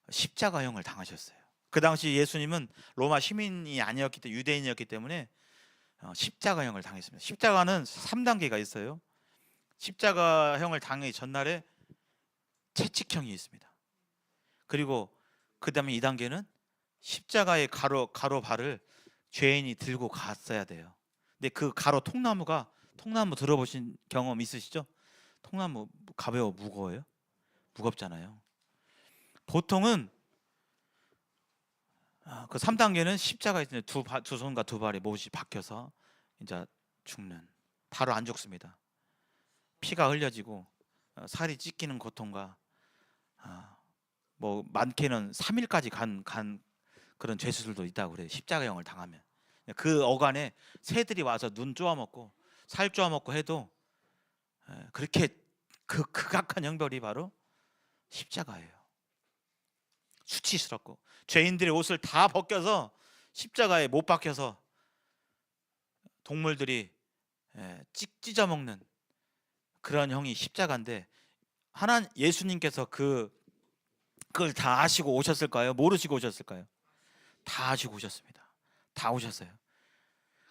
십자가형을 당하셨어요. 그 당시 예수님은 로마 시민이 아니었기 때문에, 유대인이었기 때문에 십자가형을 당했습니다. 십자가는 3단계가 있어요. 십자가형을 당하기 전날에 채찍형이 있습니다. 그리고 그 다음에 2단계는 십자가의 가로 발을 죄인이 들고 갔어야 돼요. 근데 그 통나무 들어보신 경험 있으시죠? 통나무 무거워요? 무겁잖아요. 보통은 그 3단계는 십자가에 두 손과 두 발에 못이 박혀서 이제 죽는, 바로 안 죽습니다. 피가 흘려지고 살이 찢기는 고통과 뭐 많게는 3일까지 간 그런 죄수들도 있다고 그래요. 십자가형을 당하면 그 어간에 새들이 와서 눈 쪼아먹고 살 쪼아먹고 해도 그렇게 그 극악한 형벌이 바로 십자가예요. 수치스럽고 죄인들의 옷을 다 벗겨서 십자가에 못 박혀서 동물들이 찢어 먹는 그런 형이 십자가인데, 예수님께서 그걸 다 아시고 오셨을까요? 모르시고 오셨을까요? 다 지고 오셨습니다. 다 오셨어요.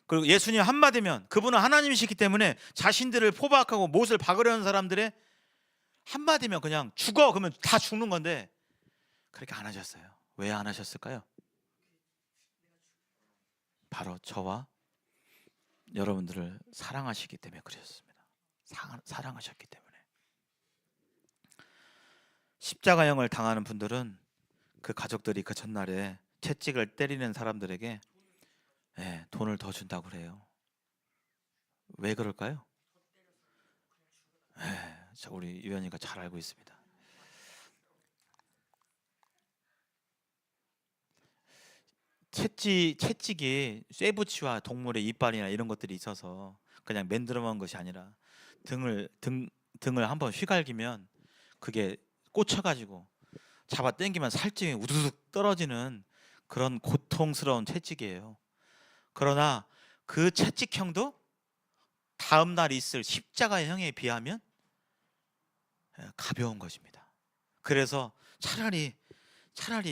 그리고 예수님 한마디면, 그분은 하나님이시기 때문에 자신들을 포박하고 못을 박으려는 사람들의 한마디면 그냥 죽어 그러면 다 죽는 건데 그렇게 안 하셨어요. 왜 안 하셨을까요? 바로 저와 여러분들을 사랑하시기 때문에 그러셨습니다. 사랑하셨기 때문에. 십자가형을 당하는 분들은 그 가족들이 그 전날에 채찍을 때리는 사람들에게 돈을 더 준다고 그래요. 왜 그럴까요? 우리 유연이가 잘 알고 있습니다. 채찍이 쇠붙이와 동물의 이빨이나 이런 것들이 있어서 그냥 맨들어만 것이 아니라 등을 한번 휘갈기면 그게 꽂혀가지고 잡아 당기면 살찌 우두둑 떨어지는 그런 고통스러운 채찍이에요. 그러나 그 채찍형도 다음 날 있을 십자가형에 비하면 가벼운 것입니다. 그래서 차라리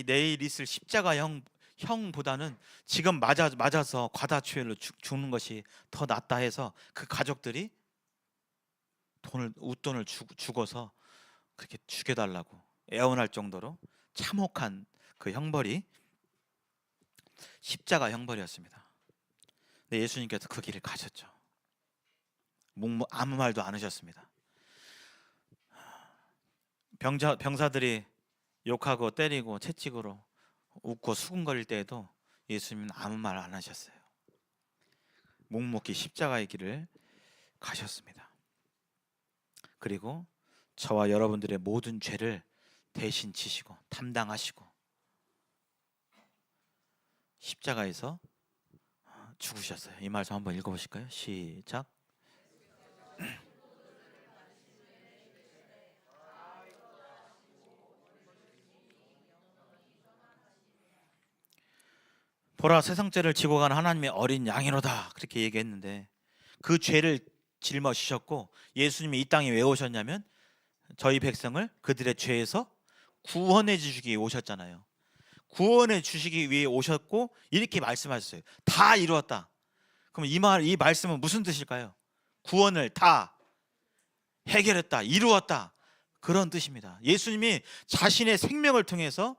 내일 있을 십자가형보다는 지금 맞아서 과다출혈로 죽는 것이 더 낫다 해서 그 가족들이 웃돈을 주고서 그렇게 죽여달라고 애원할 정도로 참혹한 그 형벌이 십자가 형벌이었습니다. 근데 예수님께서 그 길을 가셨죠. 아무 말도 안 하셨습니다. 병사들이 욕하고 때리고 채찍으로 웃고 수군거릴 때에도 예수님은 아무 말 안 하셨어요. 묵묵히 십자가의 길을 가셨습니다. 그리고 저와 여러분들의 모든 죄를 대신 지시고 담당하시고 십자가에서 죽으셨어요. 이 말씀 한번 읽어보실까요? 시작. 보라, 세상죄를 지고 간 하나님의 어린 양이로다, 그렇게 얘기했는데 그 죄를 짊어지셨고 예수님이 이 땅에 왜 오셨냐면 저희 백성을 그들의 죄에서 구원해 주시기 위해 오셨잖아요. 구원해 주시기 위해 오셨고 이렇게 말씀하셨어요. 다 이루었다. 그럼 이 말씀은 무슨 뜻일까요? 구원을 다 해결했다, 이루었다, 그런 뜻입니다. 예수님이 자신의 생명을 통해서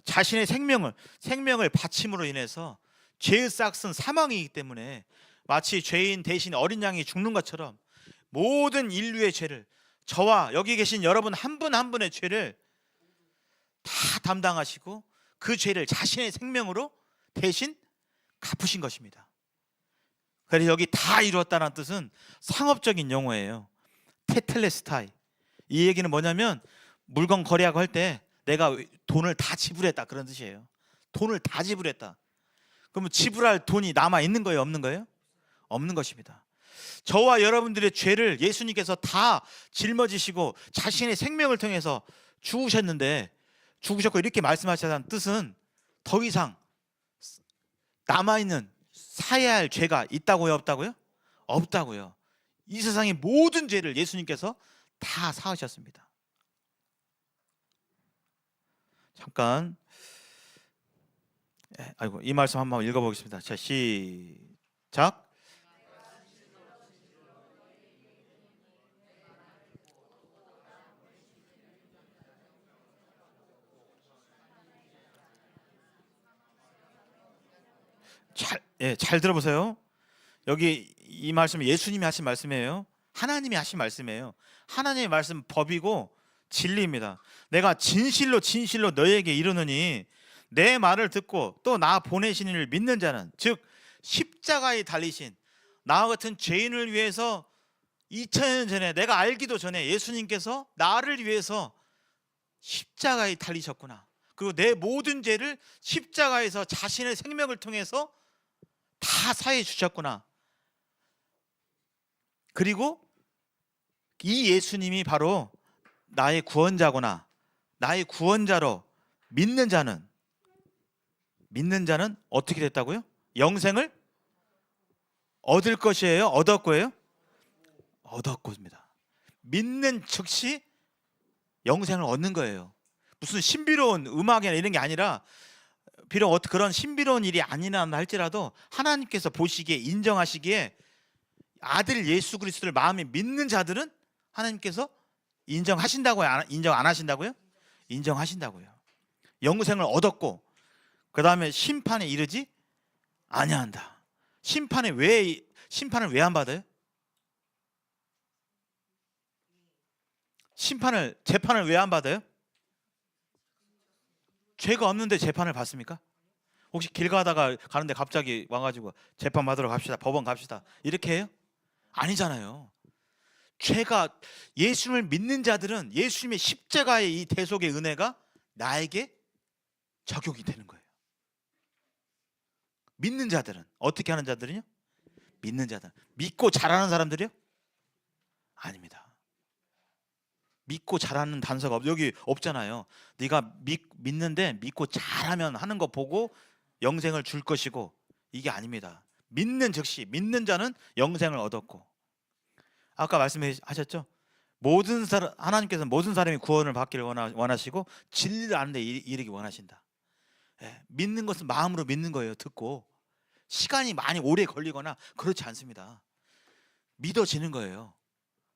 자신의 생명을 바침으로 인해서 죄의 싹은 사망이기 때문에 마치 죄인 대신 어린 양이 죽는 것처럼 모든 인류의 죄를, 저와 여기 계신 여러분 한 분 한 분의 죄를 다 담당하시고 그 죄를 자신의 생명으로 대신 갚으신 것입니다. 그래서 여기 다 이루었다는 뜻은 상업적인 용어예요. 테텔레스타이. 이 얘기는 뭐냐면 물건 거래하고 할 때 내가 돈을 다 지불했다, 그런 뜻이에요. 돈을 다 지불했다. 그러면 지불할 돈이 남아 있는 거예요, 없는 거예요? 없는 것입니다. 저와 여러분들의 죄를 예수님께서 다 짊어지시고 자신의 생명을 통해서 죽으셨고 이렇게 말씀하셨다는 뜻은 더 이상 남아있는 사해야 할 죄가 있다고요, 없다고요? 없다고요. 이 세상의 모든 죄를 예수님께서 다 사하셨습니다. 잠깐 이 말씀 한번 읽어보겠습니다. 자, 시작. 잘 들어보세요. 여기 이 말씀은 예수님이 하신 말씀이에요. 하나님이 하신 말씀이에요. 하나님의 말씀 법이고 진리입니다. 내가 진실로 너희에게 이르노니 내 말을 듣고 또 나 보내신 이를 믿는 자는, 즉 십자가에 달리신 나와 같은 죄인을 위해서 2000년 전에, 내가 알기도 전에 예수님께서 나를 위해서 십자가에 달리셨구나. 그리고 내 모든 죄를 십자가에서 자신의 생명을 통해서 다 사해 주셨구나. 그리고 이 예수님이 바로 나의 구원자구나. 나의 구원자로 믿는 자는 어떻게 됐다고요? 영생을 얻을 것이에요? 얻을 거예요? 얻을 것입니다. 믿는 즉시 영생을 얻는 거예요. 무슨 신비로운 음악이나 이런 게 아니라 비록 그런 신비로운 일이 아니라 할지라도 하나님께서 보시기에 인정하시기에 아들 예수 그리스도를 마음에 믿는 자들은 하나님께서 인정하신다고요? 인정 안 하신다고요? 인정하신다고요. 영생을 얻었고 그 다음에 심판에 이르지 아니한다. 심판을 왜 안 받아요? 재판을 왜 안 받아요? 죄가 없는데 재판을 받습니까? 혹시 길 가는데 갑자기 와가지고 재판 받으러 갑시다, 법원 갑시다, 이렇게 해요? 아니잖아요. 죄가, 예수님을 믿는 자들은 예수님의 십자가의 이 대속의 은혜가 나에게 적용이 되는 거예요. 믿는 자들은. 어떻게 하는 자들은요? 믿는 자들. 믿고 잘하는 사람들이요? 아닙니다. 믿고 잘하는 단서가 여기 없잖아요. 네가 믿는데 믿고 잘하면 하는 거 보고 영생을 줄 것이고, 이게 아닙니다. 믿는 즉시 믿는 자는 영생을 얻었고, 아까 말씀하셨죠? 하나님께서 모든 사람이 구원을 받기를 원하시고 진리를 아는 데 이르기 원하신다. 예, 믿는 것은 마음으로 믿는 거예요. 듣고 시간이 많이 오래 걸리거나 그렇지 않습니다. 믿어지는 거예요.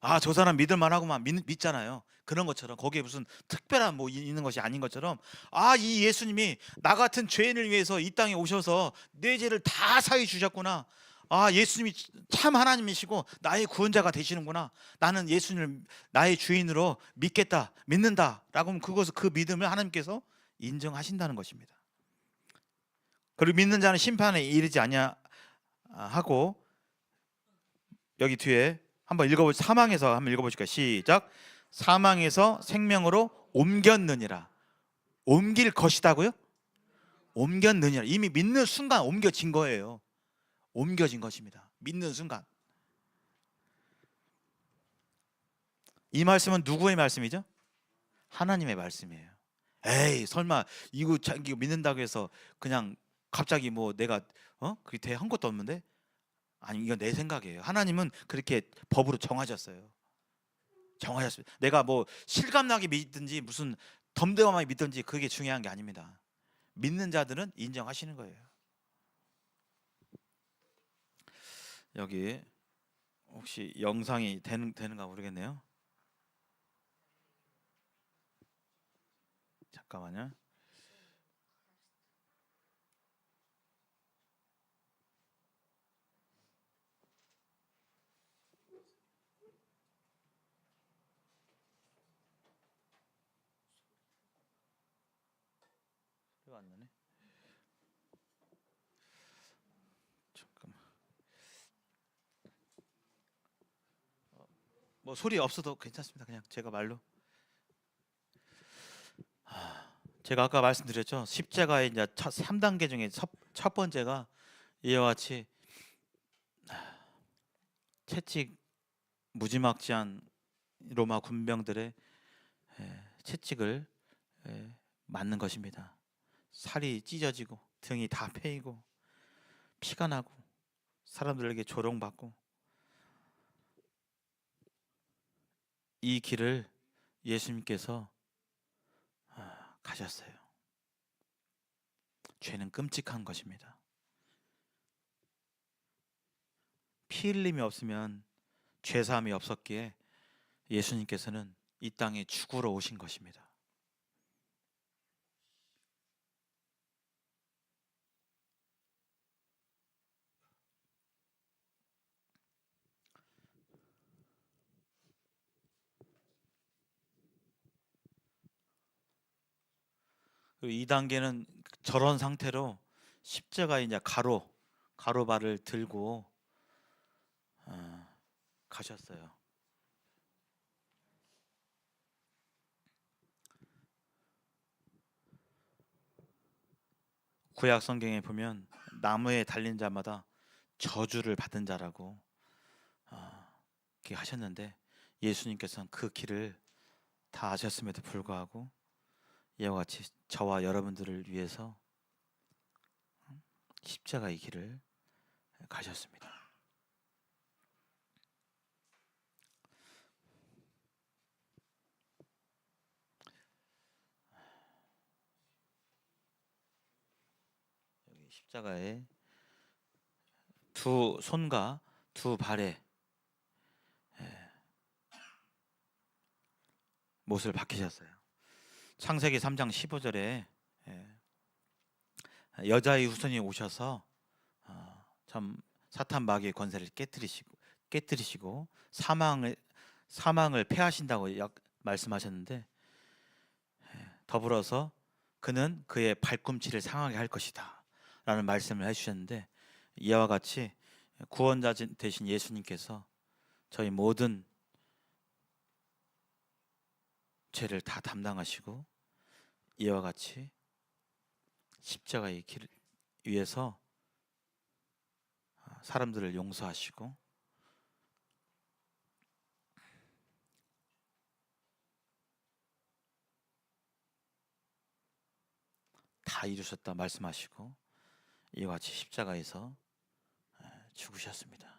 아, 저 사람 믿을만하고만 믿잖아요. 그런 것처럼 거기에 무슨 특별한 뭐 있는 것이 아닌 것처럼, 아, 이 예수님이 나 같은 죄인을 위해서 이 땅에 오셔서 내 죄를 다 사해 주셨구나. 아, 예수님이 참 하나님이시고 나의 구원자가 되시는구나. 나는 예수님을 나의 주인으로 믿는다라고 하면 그 믿음을 하나님께서 인정하신다는 것입니다. 그리고 믿는 자는 심판에 이르지 아니하고, 여기 뒤에 사망에서 한번 읽어보실까요? 시작. 사망에서 생명으로 옮겼느니라. 옮길 것이다고요? 옮겼느니라. 이미 믿는 순간 옮겨진 거예요. 옮겨진 것입니다. 믿는 순간. 이 말씀은 누구의 말씀이죠? 하나님의 말씀이에요. 에이, 설마 이거 믿는다고 해서 그냥 갑자기 뭐 내가 그게 대한 것도 없는데? 아니, 이건 내 생각이에요. 하나님은 그렇게 법으로 정하셨어요. 내가 뭐 실감나게 믿든지 무슨 덤덤하게 믿든지 그게 중요한 게 아닙니다. 믿는 자들은 인정하시는 거예요. 여기 혹시 영상이 되는가 모르겠네요. 잠깐만요. 소리가 안 나네. 잠깐만. 뭐 소리 없어도 괜찮습니다. 그냥 제가 말로. 제가 아까 말씀드렸죠. 십자가의 이제 3단계 중에 첫 번째가 이와 같이 채찍, 무지막지한 로마 군병들의 채찍을 맞는 것입니다. 살이 찢어지고 등이 다 패이고 피가 나고 사람들에게 조롱받고, 이 길을 예수님께서 가셨어요. 죄는 끔찍한 것입니다. 피 흘림이 없으면 죄사함이 없었기에 예수님께서는 이 땅에 죽으러 오신 것입니다. 그리고 2단계는 저런 상태로 십자가에 이제 가로발을 들고 가셨어요. 구약 성경에 보면 나무에 달린 자마다 저주를 받은 자라고 이렇게 하셨는데, 예수님께서는 그 길을 다 아셨음에도 불구하고 이와 같이 저와 여러분들을 위해서 십자가의 길을 가셨습니다. 십자가에 두 손과 두 발에 못을 박히셨어요. 창세기 3장 15절에 여자의 후손이 오셔서 참 사탄 마귀의 권세를 깨뜨리시고 사망을 패하신다고 말씀하셨는데, 더불어서 그는 그의 발꿈치를 상하게 할 것이다 라는 말씀을 해주셨는데, 이와 같이 구원자 되신 예수님께서 저희 모든 죄를 다 담당하시고 이와 같이 십자가의 길 위에서 사람들을 용서하시고 다 이루셨다 말씀하시고 이와 같이 십자가에서 죽으셨습니다.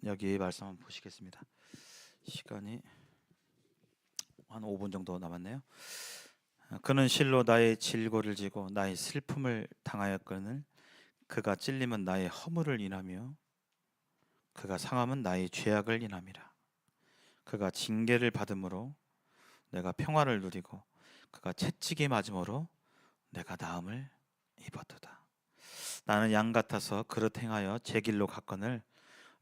여기 말씀 한번 보시겠습니다. 시간이 한 5분 정도 남았네요. 그는 실로 나의 질고를 지고 나의 슬픔을 당하였거늘 그가 찔림은 나의 허물을 인하며 그가 상함은 나의 죄악을 인함이라. 그가 징계를 받음으로 내가 평화를 누리고 그가 채찍에 맞음으로 내가 나음을 입었도다. 나는 양 같아서 그릇 행하여 제 길로 갔거늘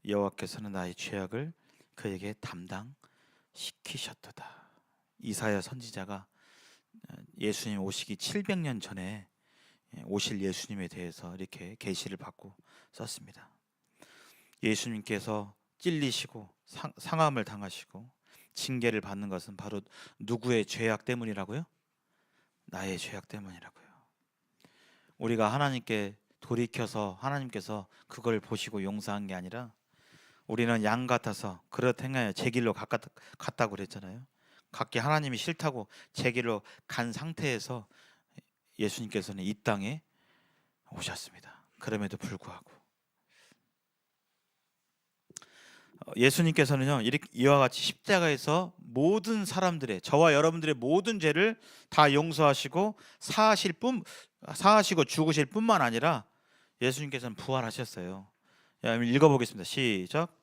여호와께서는 나의 죄악을 그에게 담당시키셨도다. 이사야 선지자가 예수님 오시기 700년 전에 오실 예수님에 대해서 이렇게 계시를 받고 썼습니다. 예수님께서 찔리시고 상함을 당하시고 징계를 받는 것은 바로 누구의 죄악 때문이라고요? 나의 죄악 때문이라고요. 우리가 하나님께 돌이켜서 하나님께서 그걸 보시고 용서한 게 아니라 우리는 양 같아서 그릇 행하여 제 길로 갔다고 그랬잖아요. 각기 하나님이 싫다고 제 길로 간 상태에서 예수님께서는 이 땅에 오셨습니다. 그럼에도 불구하고 예수님께서는요, 이와 같이 십자가에서 모든 사람들의, 저와 여러분들의 모든 죄를 다 용서하시고 사하시고 죽으실 뿐만 아니라 예수님께서는 부활하셨어요. 읽어보겠습니다. 시작.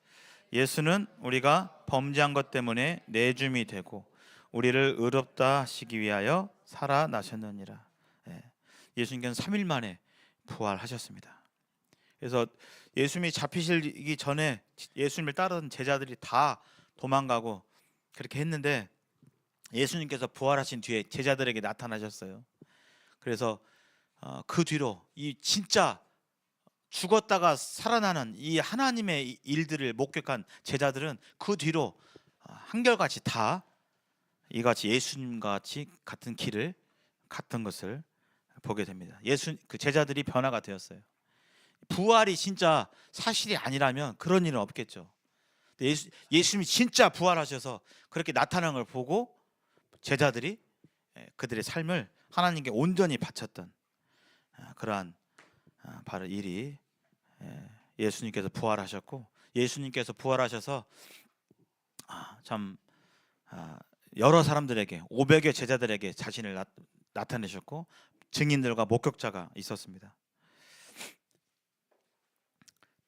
예수는 우리가 범죄한 것 때문에 내줌이 되고 우리를 의롭다 하시기 위하여 살아나셨느니라. 예수님께서는 3일 만에 부활하셨습니다. 그래서 예수님이 잡히시기 전에 예수님을 따르던 제자들이 다 도망가고 그렇게 했는데 예수님께서 부활하신 뒤에 제자들에게 나타나셨어요. 그래서 그 뒤로 이 진짜 죽었다가 살아나는 이 하나님의 일들을 목격한 제자들은 그 뒤로 한결같이 다 이같이 예수님과 같이 같은 길을 갔던 것을 보게 됩니다. 그 제자들이 변화가 되었어요. 부활이 진짜 사실이 아니라면 그런 일은 없겠죠. 예수님이 진짜 부활하셔서 그렇게 나타난 걸 보고 제자들이 그들의 삶을 하나님께 온전히 바쳤던 그러한 바로 일이 예수님께서 부활하셨고, 예수님께서 부활하셔서 참 여러 사람들에게 500여 제자들에게 자신을 나타내셨고 증인들과 목격자가 있었습니다.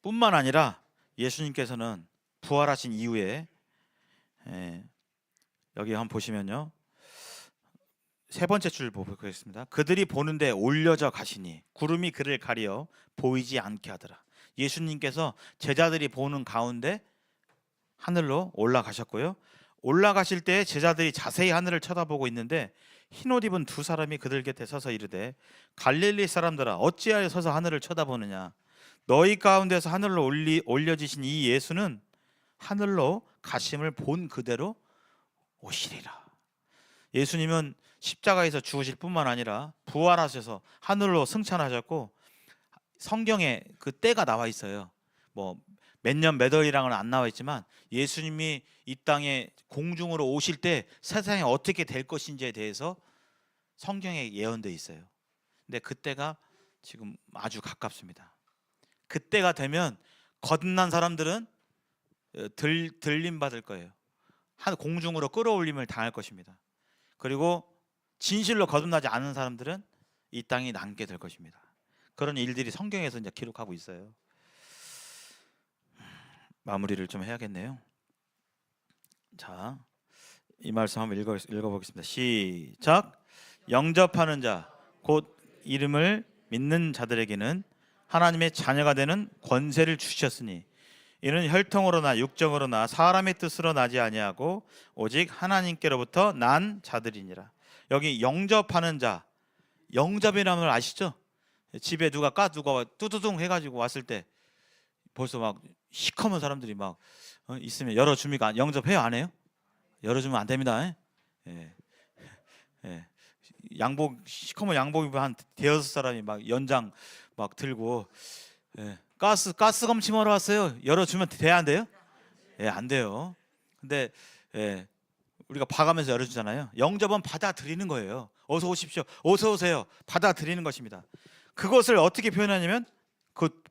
뿐만 아니라 예수님께서는 부활하신 이후에 여기 한번 보시면요, 세 번째 줄 보겠습니다. 그들이 보는데 올려져 가시니 구름이 그를 가려 보이지 않게 하더라. 예수님께서 제자들이 보는 가운데 하늘로 올라가셨고요. 올라가실 때 제자들이 자세히 하늘을 쳐다보고 있는데 흰옷 입은 두 사람이 그들 곁에 서서 이르되 갈릴리 사람들아 어찌하여 서서 하늘을 쳐다보느냐 너희 가운데서 하늘로 올려지신 이 예수는 하늘로 가심을 본 그대로 오시리라. 예수님은 십자가에서 죽으실 뿐만 아니라 부활하셔서 하늘로 승천하셨고, 성경에 그 때가 나와 있어요. 뭐 몇 년 몇 월이랑은 안 나와 있지만 예수님이 이 땅에 공중으로 오실 때 세상이 어떻게 될 것인지에 대해서 성경에 예언되어 있어요. 근데 그때가 지금 아주 가깝습니다. 그때가 되면 거듭난 사람들은 들림 받을 거예요. 한 공중으로 끌어올림을 당할 것입니다. 그리고 진실로 거듭나지 않은 사람들은 이 땅에 남게 될 것입니다. 그런 일들이 성경에서 이제 기록하고 있어요. 마무리를 좀 해야겠네요. 자, 이 말씀 한번 읽어보겠습니다. 시작. 영접하는 자, 곧 이름을 믿는 자들에게는 하나님의 자녀가 되는 권세를 주셨으니 이는 혈통으로나 육정으로나 사람의 뜻으로 나지 아니하고 오직 하나님께로부터 난 자들이니라. 여기 영접하는 자, 영접이라는 걸 아시죠? 집에 누가 뚜두둥 해가지고 왔을 때 벌써 막 시커먼 사람들이 막 있으면 열어줍니까? 영접해요? 안 해요? 열어주면 안 됩니다. 예. 예. 시커먼 양복 입은 한 대여섯 사람이 막 연장 막 들고, 예. 가스 검침하러 왔어요. 열어주면 돼야 안 돼요? 예, 안 돼요. 근데 예, 우리가 봐가면서 열어주잖아요. 영접은 받아들이는 거예요. 어서 오십시오. 어서 오세요. 받아들이는 것입니다. 그것을 어떻게 표현하냐면 곧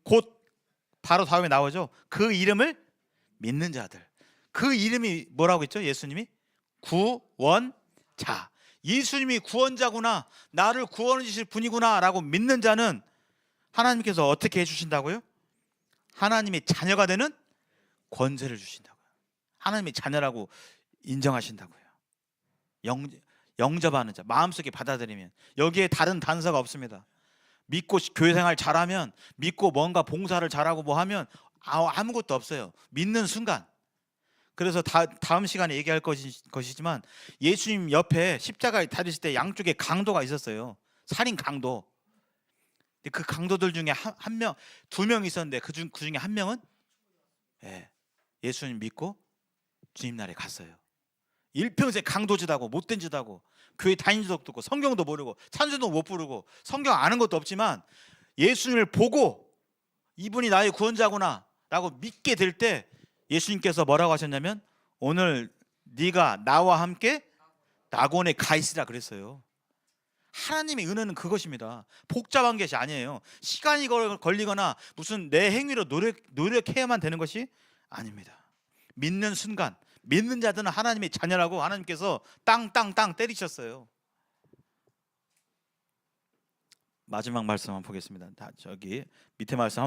바로 다음에 나오죠. 그 이름을 믿는 자들. 그 이름이 뭐라고 했죠? 예수님이 구원자. 예수님이 구원자구나, 나를 구원해 주실 분이구나 라고 믿는 자는 하나님께서 어떻게 해주신다고요? 하나님의 자녀가 되는 권세를 주신다고요. 하나님의 자녀라고 인정하신다고요. 영접하는 자, 마음속에 받아들이면. 여기에 다른 단서가 없습니다. 믿고 교회 생활 잘하면, 믿고 뭔가 봉사를 잘하고 뭐 하면 아무것도 없어요. 믿는 순간. 그래서 다음 시간에 얘기할 것이지만 예수님 옆에 십자가에 달리실 때 양쪽에 강도가 있었어요. 살인 강도. 그 강도들 중에 한 명, 두 명 있었는데 그 중에 한 명은 예수님 믿고 주님 나라에 갔어요. 일평생 강도짓하고 못된 짓하고 교회 다닌 적도 없고 성경도 모르고 찬송도 못 부르고 성경 아는 것도 없지만 예수님을 보고 이분이 나의 구원자구나 라고 믿게 될 때 예수님께서 뭐라고 하셨냐면 오늘 네가 나와 함께 낙원에 가 있으라 그랬어요. 하나님의 은혜는 그것입니다. 복잡한 것이 아니에요. 시간이 걸리거나 무슨 내 행위로 노력해야만 되는 것이 아닙니다. 믿는 순간, 믿는 자들은 하나님의 자녀라고 하나님께서 땅 때리셨어요. 마지막 말씀 한번 보겠습니다. 저기 밑에 말씀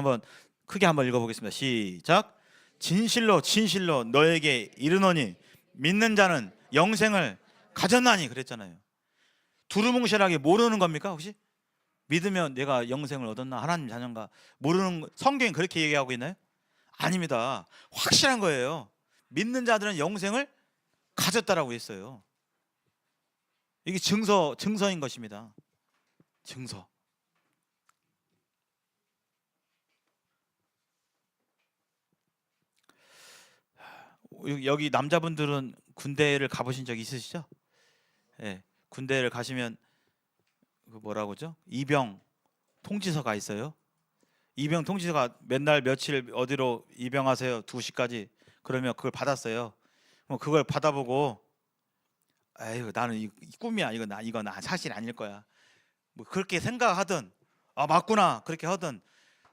크게 한번 읽어보겠습니다. 시작. 진실로 너에게 이르노니 믿는 자는 영생을 가졌나니 그랬잖아요. 두루뭉실하게 모르는 겁니까 혹시? 믿으면 내가 영생을 얻었나? 하나님 자녀인가? 모르는, 성경이 그렇게 얘기하고 있나요? 아닙니다. 확실한 거예요. 믿는 자들은 영생을 가졌다라고 했어요. 이게 증서인 것입니다. 증서. 여기 남자분들은 군대를 가보신 적 있으시죠? 예. 군대를 가시면 그 뭐라고 하죠? 이병 통지서가 있어요. 이병 통지서가 맨날 며칠 어디로 입영하세요 2시까지 그러면 그걸 받았어요. 그걸 받아보고 에휴 나는 이 꿈이야, 이거 나 사실 아닐 거야 뭐 그렇게 생각하든 맞구나 그렇게 하든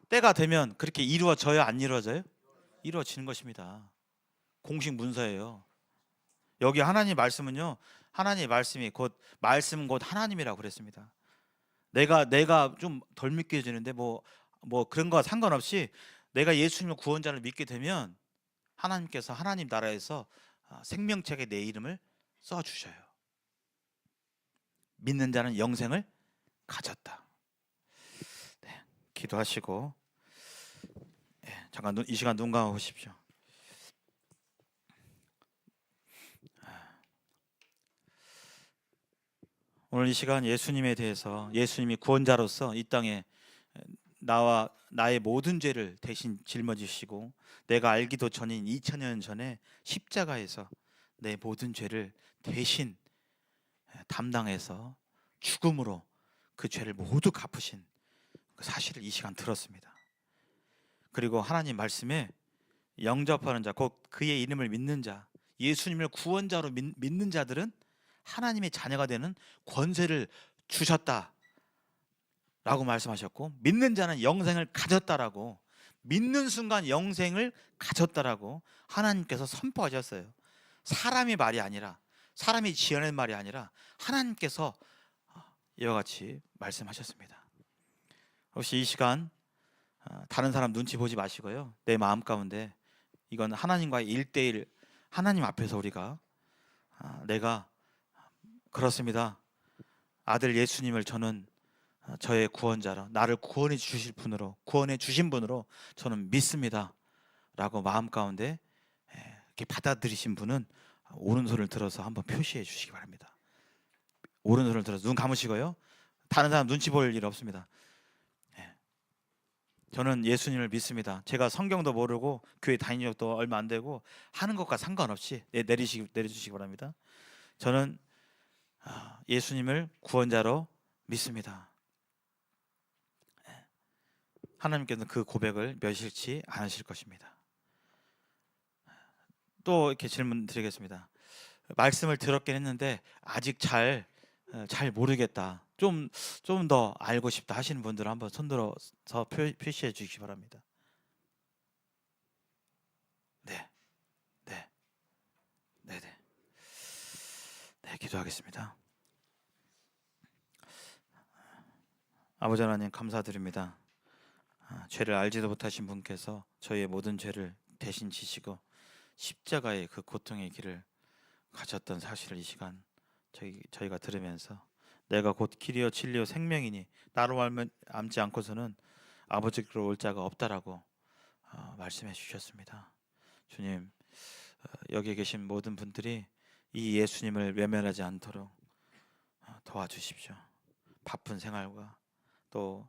때가 되면 그렇게 이루어져요? 안 이루어져요? 이루어지는 것입니다. 공식 문서예요. 여기 하나님 말씀은요, 하나님의 말씀이 곧 하나님이라고 그랬습니다. 내가 좀 덜 믿겨지는데 뭐 그런 거와 상관없이 내가 예수님의 구원자를 믿게 되면 하나님께서 하나님 나라에서 생명책에 내 이름을 써 주셔요. 믿는 자는 영생을 가졌다. 네, 기도하시고 잠깐 이 시간 눈 감아 보십시오. 오늘 이 시간 예수님에 대해서, 예수님이 구원자로서 이 땅에 나와 나의 모든 죄를 대신 짊어지시고 내가 알기도 전인 2000년 전에 십자가에서 내 모든 죄를 대신 담당해서 죽음으로 그 죄를 모두 갚으신 그 사실을 이 시간 들었습니다. 그리고 하나님 말씀에 영접하는 자, 곧 그의 이름을 믿는 자, 예수님을 구원자로 믿는 자들은 하나님의 자녀가 되는 권세를 주셨다 라고 말씀하셨고, 믿는 자는 영생을 가졌다라고, 믿는 순간 영생을 가졌다라고 하나님께서 선포하셨어요. 사람의 말이 아니라, 사람이 지어낸 말이 아니라 하나님께서 이와 같이 말씀하셨습니다. 혹시 이 시간 다른 사람 눈치 보지 마시고요, 내 마음 가운데 이건 하나님과의 1대1, 하나님 앞에서 우리가 내가 그렇습니다, 아들 예수님을 저는 저의 구원자로, 나를 구원해 주실 분으로, 구원해 주신 분으로 저는 믿습니다 라고 마음 가운데 이렇게 받아들이신 분은 오른손을 들어서 한번 표시해 주시기 바랍니다. 오른손을 들어서 눈 감으시고요, 다른 사람 눈치 볼 일 없습니다. 저는 예수님을 믿습니다. 제가 성경도 모르고 교회 다닌 적도 얼마 안 되고 하는 것과 상관없이 내려주시기 바랍니다. 저는 예수님을 구원자로 믿습니다. 하나님께서는 그 고백을 멸시치 않으실 것입니다. 또 이렇게 질문 드리겠습니다. 말씀을 들었긴 했는데 아직 잘 모르겠다, 좀 더 알고 싶다 하시는 분들은 한번 손들어서 표시해 주시기 바랍니다. 네, 네, 네, 네. 네, 기도하겠습니다. 아버지 하나님, 감사드립니다. 죄를 알지도 못하신 분께서 저희의 모든 죄를 대신 지시고 십자가의 그 고통의 길을 가셨던 사실을 이 시간 저희가 들으면서, 내가 곧 길이요 진리요 생명이니 나로 알지 않고서는 아버지께로 올 자가 없다라고 말씀해 주셨습니다. 주님, 여기 계신 모든 분들이 이 예수님을 외면하지 않도록 도와주십시오. 바쁜 생활과 또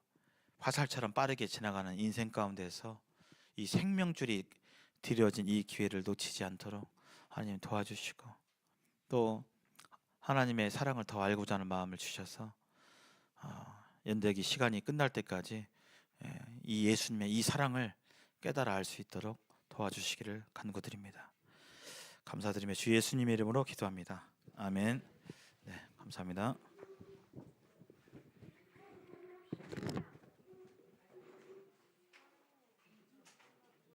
화살처럼 빠르게 지나가는 인생 가운데서 이 생명줄이 드려진 이 기회를 놓치지 않도록 하나님 도와주시고, 또 하나님의 사랑을 더 알고자 하는 마음을 주셔서 연대기 시간이 끝날 때까지 이 예수님의 이 사랑을 깨달아 알 수 있도록 도와주시기를 간구드립니다. 감사드리며 주 예수님의 이름으로 기도합니다. 아멘. 네, 감사합니다.